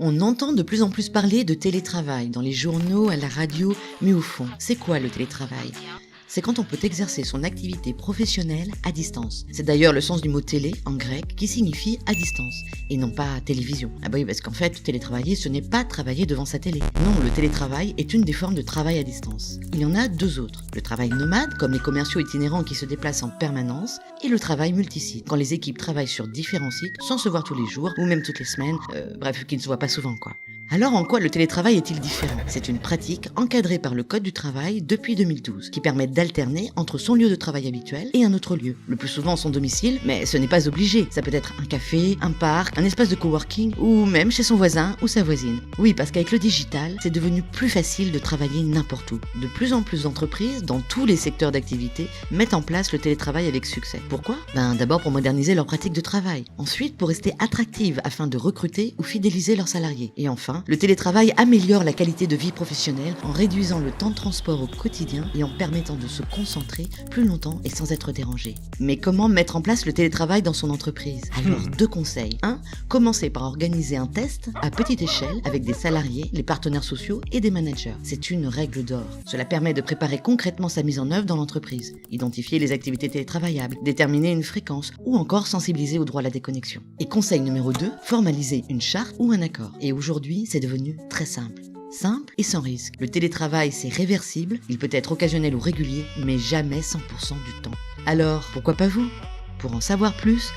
On entend de plus en plus parler de télétravail dans les journaux, à la radio, mais au fond, c'est quoi le télétravail ? C'est quand on peut exercer son activité professionnelle à distance. C'est d'ailleurs le sens du mot télé, en grec, qui signifie à distance, et non pas télévision. Ah bah oui, parce qu'en fait, télétravailler, ce n'est pas travailler devant sa télé. Non, le télétravail est une des formes de travail à distance. Il y en a deux autres. Le travail nomade, comme les commerciaux itinérants qui se déplacent en permanence, et le travail multisite, quand les équipes travaillent sur différents sites, sans se voir tous les jours, ou même toutes les semaines, bref, qui ne se voient pas souvent, quoi. Alors en quoi le télétravail est-il différent ? C'est une pratique encadrée par le Code du travail depuis 2012, qui permet d'alterner entre son lieu de travail habituel et un autre lieu. Le plus souvent son domicile, mais ce n'est pas obligé. Ça peut être un café, un parc, un espace de coworking, ou même chez son voisin ou sa voisine. Oui, parce qu'avec le digital, c'est devenu plus facile de travailler n'importe où. De plus en plus d'entreprises, dans tous les secteurs d'activité, mettent en place le télétravail avec succès. Pourquoi ? D'abord pour moderniser leurs pratiques de travail. Ensuite, pour rester attractives afin de recruter ou fidéliser leurs salariés. Et enfin, le télétravail améliore la qualité de vie professionnelle en réduisant le temps de transport au quotidien et en permettant de se concentrer plus longtemps et sans être dérangé. Mais comment mettre en place le télétravail dans son entreprise ? Alors, 2 conseils. 1. Commencez par organiser un test à petite échelle avec des salariés, les partenaires sociaux et des managers. C'est une règle d'or. Cela permet de préparer concrètement sa mise en œuvre dans l'entreprise, identifier les activités télétravaillables, déterminer une fréquence ou encore sensibiliser au droit à la déconnexion. Et conseil numéro 2, formaliser une charte ou un accord. Et aujourd'hui, c'est devenu très simple. Simple et sans risque. Le télétravail, c'est réversible, il peut être occasionnel ou régulier, mais jamais 100% du temps. Alors, pourquoi pas vous ? Pour en savoir plus,